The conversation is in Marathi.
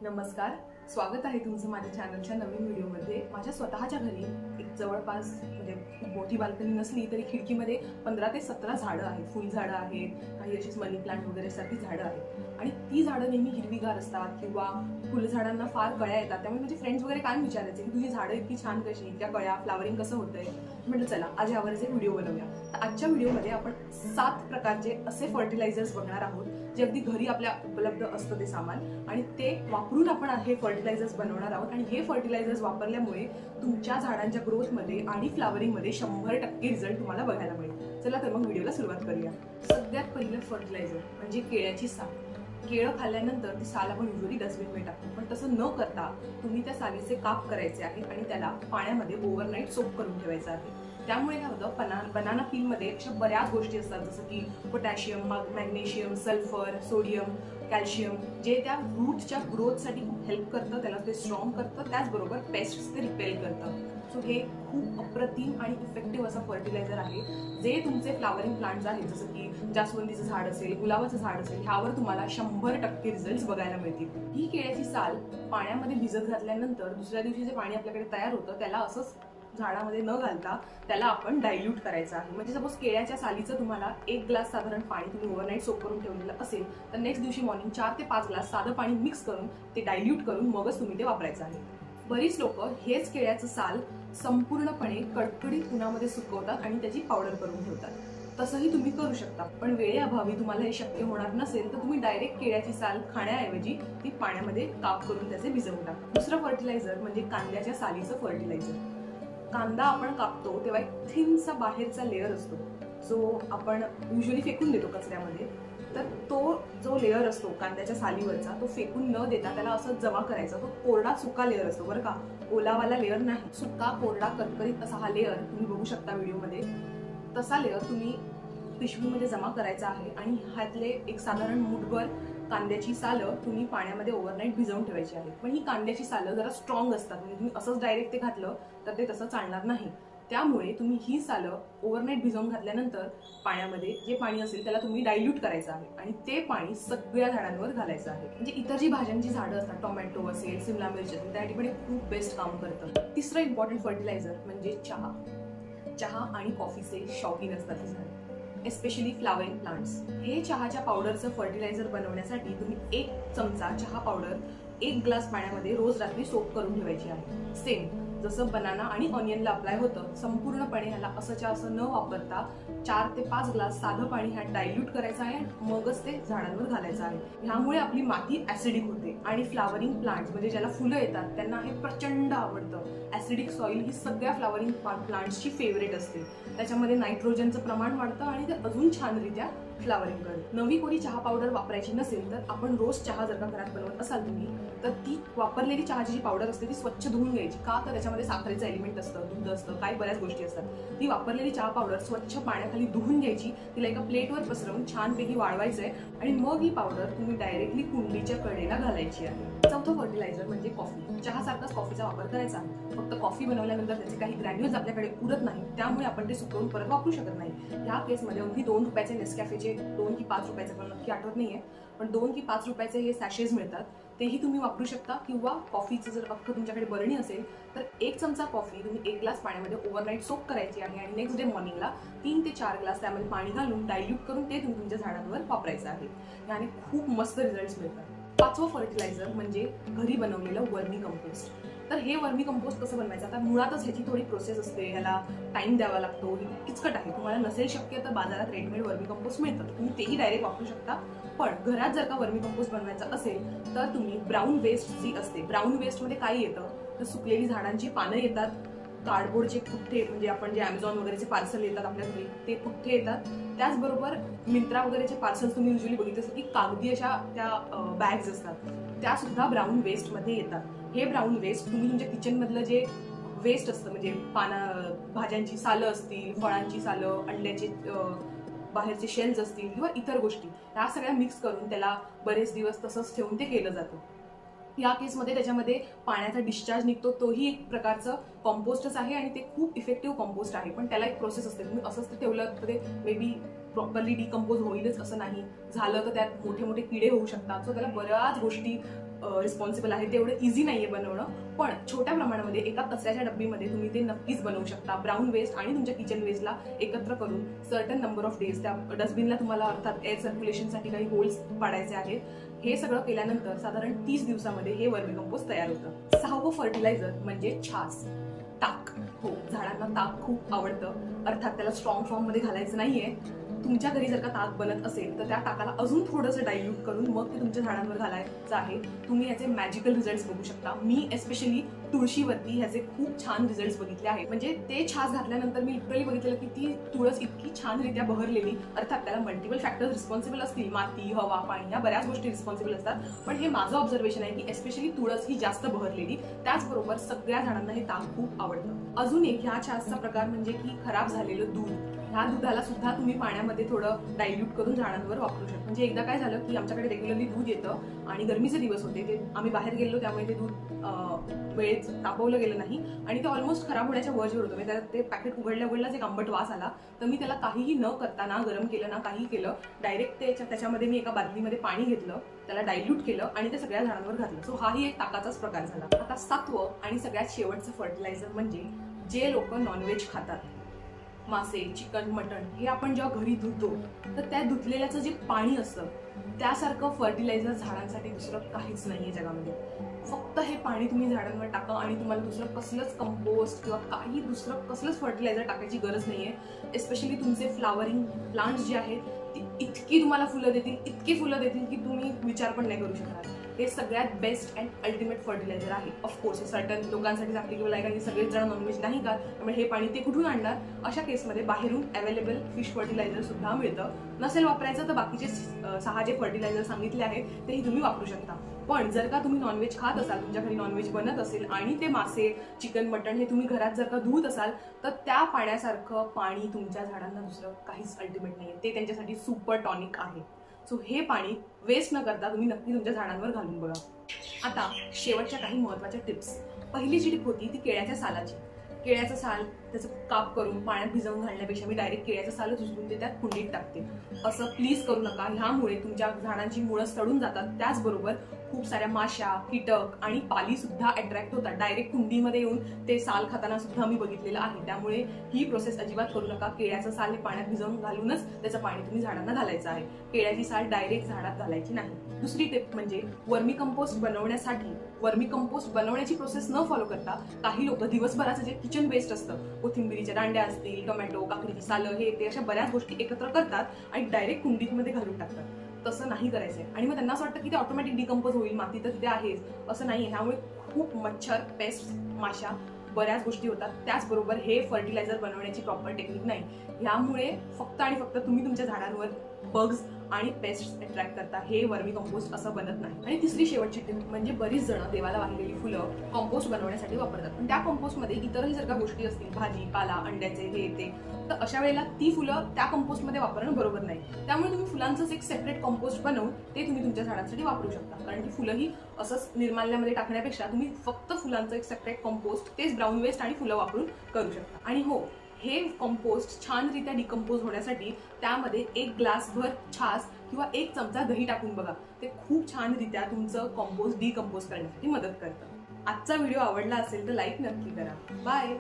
नमस्कार, स्वागत आहे तुमचं माझ्या चॅनलच्या नवीन व्हिडिओमध्ये। माझ्या स्वतःच्या घरी एक जवळपास म्हणजे खूप मोठी बाल्कनी नसली तरी खिडकीमध्ये 15 ते 17 झाडं आहेत, फुल झाडं आहेत, काही अशीच मनी प्लांट वगैरे सारखी झाडं आहेत आणि ती झाडं नेहमी हिरवीगार असतात किंवा फुलझाडांना फार कळ्या येतात। त्यामुळे माझे फ्रेंड्स वगैरे काय विचारायचे की तुझी झाडं इतकी छान कशी, इतक्या कळ्या, फ्लावरिंग कसं होतंय। म्हटलं चला आज यावरच एक व्हिडिओ बनवूया। तर आजच्या व्हिडिओमध्ये आपण 7 प्रकारचे असे फर्टिलायझर्स बघणार आहोत जे अगदी घरी आपल्या उपलब्ध असतं ते सामान आणि ते वापरून आपण हे फर्टिलायझर्स बनवणार आहोत आणि हे फर्टिलायझर्स वापरल्यामुळे तुमच्या झाडांच्या ग्रोथमध्ये आणि फ्लावरिंगमध्ये 100% रिझल्ट तुम्हाला बघायला मिळेल। चला तर मग व्हिडिओला सुरुवात करूया। सगळ्यात पहिलं फर्टिलायझर म्हणजे केळ्याची साल। केळं खाल्ल्यानंतर ती साल आपण युजली डस्टबिनमध्ये टाकतो, पण तसं न करता तुम्ही त्या सालीचे काप करायचे आहेत आणि त्याला पाण्यामध्ये ओव्हरनाईट सोक करून ठेवायचं आहे। त्यामुळे काय होतं, बनाना पीलमध्ये अशा बऱ्याच गोष्टी असतात जसं की potassium, magnesium, sulphur, sodium, calcium, जे त्या रूटच्या ग्रोथसाठी खूप हेल्प करतं, त्याला ते स्ट्रॉंग करतं, त्याचबरोबर पेस्ट्स ते रिपेल करतं। सो हे खूप अप्रतिम आणि इफेक्टिव्ह असं फर्टिलायझर आहे जे तुमचे फ्लावरिंग प्लांट्स आहेत जसं की जास्वंदीचं झाड असेल, गुलाबाचं झाड असेल, ह्यावर तुम्हाला 100% रिझल्ट बघायला मिळतील। ही केळ्याची साल पाण्यामध्ये भिजत घातल्यानंतर दुसऱ्या दिवशी जे पाणी आपल्याकडे तयार होतं त्याला असंच झाडामध्ये न घालता त्याला आपण डायल्यूट करायचं आहे। म्हणजे सपोज केळ्याच्या सालीचं तुम्हाला 1 ग्लास साधारण पाणी तुम्ही ओव्हरनाईट सोक करून ठेवलेलं असेल तर नेक्स्ट दिवशी मॉर्निंग 4 ते 5 ग्लास साधं पाणी मिक्स करून ते डायल्यूट करून मगच तुम्ही ते वापरायचं आहे। बरीच लोक हेच केळ्याचं साल संपूर्णपणे कडकडीत उन्हामध्ये सुकवतात आणि त्याची पावडर करून ठेवतात। तसंही तुम्ही करू शकता, पण वेळेअभावी तुम्हाला हे शक्य होणार नसेल तर तुम्ही डायरेक्ट केळ्याची साल खाण्याऐवजी ती पाण्यामध्ये काप करून त्याचे भिजवून टाका। दुसरं फर्टिलायझर म्हणजे कांद्याच्या सालीचं फर्टिलायझर। कांदा आपण कापतो तेव्हा एक थिनसा बाहेरचा लेअर असतो जो आपण युजली फेकून देतो कचऱ्यामध्ये, तर तो जो लेअर असतो कांद्याच्या सालीवरचा तो फेकून न देता त्याला असं जमा करायचा। तो कोरडा सुका लेअर असतो बरं का, ओलावाला लेअर नाही, सुका कोरडा करकरीत असा हा लेअर तुम्ही बघू शकता व्हिडिओमध्ये। तसा लेअर तुम्ही पिशवीमध्ये जमा करायचा आहे आणि ह्यातले एक साधारण मुठभर कांद्याची सालं तुम्ही पाण्यामध्ये ओव्हरनाईट भिजवून ठेवायची आहे। पण ही कांद्याची सालं जरा स्ट्रॉंग असतात, म्हणजे तुम्ही असंच डायरेक्ट ते घातलं तर ते तसं चालणार नाही। त्यामुळे तुम्ही ही सालं ओव्हरनाईट भिजवून घातल्यानंतर पाण्यामध्ये जे पाणी असेल त्याला तुम्ही डायल्यूट करायचं आहे आणि ते पाणी सगळ्या झाडांवर घालायचं आहे। म्हणजे इतर जी भाज्यांची झाडं असतात, टोमॅटो असेल, शिमला मिरची असेल, त्यासाठी पण खूप बेस्ट काम करतं। तिसरं इम्पॉर्टंट फर्टिलायझर म्हणजे चहा। चहा आणि कॉफीचे शौकीन असतात हे झाड, एस्पेशली फ्लावरिंग प्लांट्स। हे चहाच्या पावडरचं फर्टिलायझर बनवण्यासाठी तुम्ही 1 चमचा चहा पावडर 1 ग्लास पाण्यामध्ये रोज रात्री सोक करून ठेवायची आहे। सेम जसं बनाना आणि ऑनियनला अप्लाय होतं, संपूर्णपणे ह्याला असंच्या असं न वापरता 4 ते 5 ग्लास साधं पाणी ह्यात डायल्यूट करायचं आहे, मगच ते झाडांवर घालायचं आहे। ह्यामुळे आपली माती ऍसिडिक होते आणि फ्लावरिंग प्लांट्स म्हणजे ज्याला फुलं येतात त्यांना हे प्रचंड आवडतं। ऍसिडिक सॉइल ही सगळ्या फ्लावरिंग प्लांट्सची फेवरेट असते, त्याच्यामध्ये नायट्रोजनचं प्रमाण वाढतं आणि ते अजून छानरित्या फ्लावरिंग करते। नवी कोणी चहा पावडर वापरायची नसेल तर आपण रोज चहा जर का घरात बनवत असाल तुम्ही तर ती वापरलेली चहाची जी पावडर असते ती स्वच्छ धुवून घ्यायची। का तर त्याच्यामध्ये साखरेचं एलिमेंट असतं, दूध असतं, काही बऱ्याच गोष्टी असतात। ती वापरलेली चहा पावडर स्वच्छ पाण्याखाली धुवून घ्यायची, तिला एका प्लेटवर पसरवून छानपैकी वाळवायचंय आणि मग ही पावडर तुम्ही डायरेक्टली कुंडीच्या कडेला घालायची आहे। चौथं फर्टिलायझर म्हणजे कॉफी। चहासारखाच कॉफीचा वापर करायचा आहे, फक्त कॉफी बनवल्यानंतर त्याचे काही ग्रॅन्युल्स आपल्याकडे उरत नाही, त्यामुळे आपण ते सुकवून परत वापरू शकत नाही। ह्या केसमध्ये अगदी 2 रुपयाचे नेस्कॅफेचे, 2 की 5 रुपयाचे पण नक्की आठवत नाहीये, पण 2 की 5 रुपयाचे हे सॅशेज मिळतात, तेही तुम्ही वापरू शकता। किंवा कॉफीचं जर अख्खं तुमच्याकडे बरणी असेल तर 1 चमचा कॉफी तुम्ही 1 ग्लास पाण्यामध्ये ओव्हरनाईट सोक करायची आहे आणि नेक्स्ट डे मॉर्निंगला 3 ते 4 ग्लास त्यामध्ये पाणी घालून डायल्यूट करून ते तुम्ही तुमच्या झाडांवर वापरायचं आहे। याने खूप मस्त रिझल्ट्स मिळतात। 5वं फर्टिलायझर म्हणजे घरी बनवलेलं वर्मी कंपोस्ट। तर हे वर्मी कंपोस्ट कसं बनवायचं, आता मुळातच ह्याची थोडी प्रोसेस असते, ह्याला टाइम द्यावा लागतो, किचकट आहे। तुम्हाला नसेल शक्य तर बाजारात रेडीमेड वर्मी कंपोस्ट मिळतं, तुम्ही तेही डायरेक्ट वापरू शकता। पण घरात जर का वर्मी कंपोस्ट बनवायचं असेल तर तुम्ही ब्राऊन वेस्ट जी असते, ब्राऊन वेस्टमध्ये काय येतं तर सुकलेली झाडांची पानं येतात, कार्डबोर्डचे पुठ्ठे म्हणजे आपण जे अमेझॉन वगैरेचे पार्सल येतात आपल्या घरी ते पुठ्ठे येतात, त्याचबरोबर मिंत्रा वगैरेचे पार्सल्स तुम्ही युजली बघितलं असेल की कागदी अशा त्या बॅग्स असतात, त्या सुद्धा ब्राऊन वेस्टमध्ये येतात। हे ब्राऊन वेस्ट तुम्ही तुमच्या किचनमधलं जे वेस्ट असतं म्हणजे भाज्यांची सालं असतील, फळांची सालं, अंड्याचे बाहेरचे शेल्स असतील किंवा इतर गोष्टी, ह्या सगळ्या मिक्स करून त्याला बरेच दिवस तसंच ठेवून ते केलं जातं। या केसमध्ये त्याच्यामध्ये पाण्याचा डिस्चार्ज निघतो, तोही एक प्रकारचं कॉम्पोस्टच आहे आणि ते खूप इफेक्टिव्ह कॉम्पोस्ट आहे, पण त्याला एक प्रोसेस असते। तुम्ही असंच ठेवलं तर ते मे बी प्रॉपरली डिकम्पोज होईलच असं नाही, झालं तर त्यात मोठे मोठे किडे होऊ शकतात। सो त्याला बऱ्याच गोष्टी रिस्पॉन्सिबल आहे, तेवढं इझी नाहीये बनवणं. पण छोट्या प्रमाणामध्ये एका कचऱ्याच्या डब्बीमध्ये तुम्ही ते नक्कीच बनवू शकता. ब्राऊन वेस्ट आणि तुमच्या किचन वेस्टला एकत्र करून सर्टन नंबर ऑफ डेज त्या डस्टबिनला तुम्हाला अर्थात एअर सर्क्युलेशनसाठी काही होल्स पाडायचे आहेत. हे सगळं केल्यानंतर साधारण 30 दिवसामध्ये हे वर्मी कंपोस्ट तयार होतं. 6वं फर्टिलायझर म्हणजे छास, ताक. हो, झाडांना ताक खूप आवडतं. अर्थात त्याला स्ट्रॉंग फॉर्म मध्ये घालायचं नाहीये. तुमच्या घरी जर का ताक बनत असेल तर त्या ताकाला अजून थोडंसं डायल्यूट करून मग ते तुमच्या झाडांवर घालायचं आहे. तुम्ही याचे मॅजिकल रिझल्ट्स बघू शकता. मी एस्पेशली तुळशीवरती ह्याचे खूप छान रिझल्ट्स बघितले आहेत. म्हणजे ते छास घातल्यानंतर मी लिटरली बघितलेलं की ती तुळस इतकी छानरित्या बहरलेली. अर्थात त्याला मल्टिपल फॅक्टर्स रिस्पॉन्सिबल असतील, माती, हवा, पाणी या बऱ्याच गोष्टी रिस्पॉन्सिबल असतात. पण हे माझं ऑब्झर्वेशन आहे की एस्पेशली तुळस ही जास्त बहरलेली. त्याचबरोबर सगळ्या झाडांना हे ताक खूप आवडतं. अजून एक ह्या छासचा प्रकार म्हणजे की खराब झालेलं दूध. ह्या दुधाला सुद्धा तुम्ही पाण्यामध्ये थोडं डायल्यूट करून झाडांवर वापरू शकता. म्हणजे एकदा काय झालं की आमच्याकडे रेग्युलरली दूध येतं आणि गरमीचे दिवस होते, ते आम्ही बाहेर गेलो त्यामुळे ते दूध वेळेत तापवलं गेलं नाही आणि ते ऑलमोस्ट खराब होण्याच्या वर्जवर होतं. म्हणजे त्याला ते पॅकेट उघडल्याच एक आंबट वास आला. तर मी त्याला काहीही न करता, ना गरम केलं ना काही केलं, डायरेक्ट त्याच्यामध्ये मी एका बादलीमध्ये पाणी घेतलं, त्याला डायल्यूट केलं आणि ते सगळ्या झाडांवर घातलं. सो हाही एक ताकाचाच प्रकार झाला. आता 7वं आणि सगळ्यात शेवटचं फर्टिलायझर म्हणजे जे लोक नॉनव्हेज खातात, मासे, चिकन, मटण हे आपण जेव्हा घरी धुतो तर त्या धुतलेल्याचं जे पाणी असतं त्यासारखं फर्टिलायझर झाडांसाठी दुसरं काहीच नाहीये जगामध्ये. फक्त हे पाणी तुम्ही झाडांवर टाका आणि तुम्हाला दुसरं कसलंच कंपोस्ट किंवा काही दुसरं कसलंच फर्टिलायझर टाकायची गरज नाहीये. एस्पेशली तुमचे फ्लावरिंग प्लांट्स जे आहेत ती इतकी तुम्हाला फुलं देतील, इतकी फुलं देतील की तुम्ही विचार पण नाही करू शकणार. हे सगळ्यात बेस्ट अँड अल्टिमेट फर्टिलायझर आहे. ऑफकोर्स हे सर्टन लोकांसाठीच ॲप्लिकेबल आहे, कारण सगळेच जण नॉनव्हेज नाही का, त्यामुळे हे पाणी ते कुठून आणणार. अशा केसमध्ये बाहेरून अवेलेबल फिश फर्टिलायझर सुद्धा मिळतं. नसेल वापरायचं तर बाकीचे 6 जे फर्टिलायझर सांगितले आहेत तेही तुम्ही वापरू शकता. पण जर का तुम्ही नॉनव्हेज खात असाल, तुमच्या घरी नॉनव्हेज बनत असेल आणि ते मासे, चिकन, मटण हे तुम्ही घरात जर का धुत असाल तर त्या पाण्यासारखं पाणी तुमच्या झाडांना दुसरं काहीच अल्टिमेट नाहीये. ते त्यांच्यासाठी सुपर टॉनिक आहे. सो हे पाणी वेस्ट न करता तुम्ही नक्की तुमच्या झाडांवर घालून बघा. आता शेवटच्या काही महत्त्वाच्या टिप्स. पहिली जी टिप होती ती केळ्याच्या सालाची. केळ्याचं साल त्याचं काप करून पाण्यात भिजवून घालण्यापेक्षा मी डायरेक्ट केळ्याचं सालच उचलून ते त्यात कुंडीत टाकते. असं प्लीज करू नका. ह्यामुळे तुमच्या झाडांची मुळं सडून जातात. त्याचबरोबर खूप साऱ्या माशा, कीटक आणि पाली सुद्धा अट्रॅक्ट होतात. डायरेक्ट कुंडीमध्ये येऊन ते साल खाताना सुद्धा मी बघितलेलं आहे. त्यामुळे ही प्रोसेस अजिबात करू नका. केळ्याचं साल हे पाण्यात भिजवून घालूनच त्याचं पाणी तुम्ही झाडांना घालायचं आहे. केळ्याची साल डायरेक्ट झाडात घालायची नाही. दुसरी टिप म्हणजे वर्मी कंपोस्ट बनवण्यासाठी वर्मी कंपोस्ट बनवण्याची प्रोसेस न फॉलो करता काही लोक दिवसभराचं जे किचन वेस्ट असतं, कोथिंबिरीच्या दांड्या असतील, टोमॅटो, काकडीची सालं, हे ते अशा बऱ्याच गोष्टी एकत्र करतात आणि डायरेक्ट कुंडीमध्ये घालून टाकतात. तसं नाही करायचंय. आणि मग त्यांना असं वाटतं की ते ऑटोमॅटिक डिकंपोज होईल, माती तर तिथे आहेच, असं नाहीये. ह्यामुळे खूप मच्छर, पेस्ट, माशा बऱ्याच गोष्टी होतात. त्याचबरोबर हे फर्टिलायझर बनवण्याची प्रॉपर टेक्निक नाही. ह्यामुळे फक्त आणि फक्त तुम्ही तुमच्या झाडांवर बग्स आणि पेस्ट अट्रॅक्ट करता. हे वर्मी कंपोस्ट असं बनत नाही. आणि तिसरी शेवटची टिप म्हणजे बरीच जण देवाला वाहिलेली फुलं कंपोस्ट बनवण्यासाठी वापरतात. पण त्या कंपोस्टमध्ये इतरही जर का गोष्टी असतील, भाजी, पाला, अंड्याचे, हे ते, तर अशा वेळेला ती फुलं त्या कंपोस्टमध्ये वापरणं बरोबर नाही. त्यामुळे तुम्ही फुलांचंच एक सेपरेट कंपोस्ट बनवून ते तुम्ही तुमच्या झाडांसाठी वापरू शकता. कारण की फुलंही असंच निर्माल्यामध्ये टाकण्यापेक्षा तुम्ही फक्त फुलांचं एक सेपरेट कंपोस्ट, तेच ब्राऊन वेस्ट आणि फुलं वापरून करू शकता. आणि हो, हे कंपोस्ट छानरित्या डिकंपोज होण्यासाठी त्यामध्ये 1 ग्लासभर छास किंवा 1 चमचा दही टाकून बघा. ते खूप छानरित्या तुमचं कंपोस्ट डिकंपोज करण्यासाठी मदत करतं. आजचा व्हिडिओ आवडला असेल तर लाईक नक्की करा. बाय.